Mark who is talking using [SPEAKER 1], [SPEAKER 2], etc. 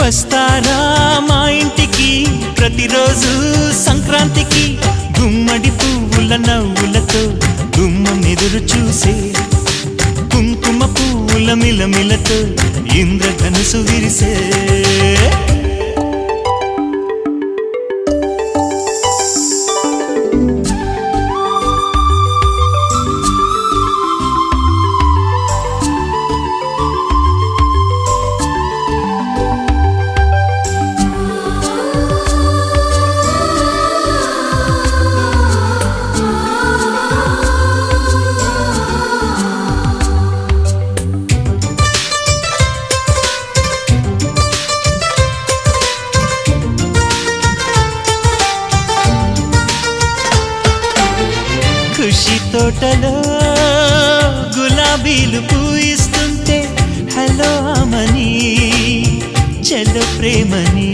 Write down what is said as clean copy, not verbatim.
[SPEAKER 1] వస్తారా మా ఇంటికి ప్రతిరోజు సంక్రాంతికి గుమ్మడి పువ్వుల నవ్వులతో గుమ్మం ఎదురు చూసే కుంకుమ పువ్వుల మిలమిలతో ఇంద్రధనుసు విరిసే ఖుషి తోటలో గులాబీలు పూయిస్తుంటే హలో అమని చలో ప్రేమని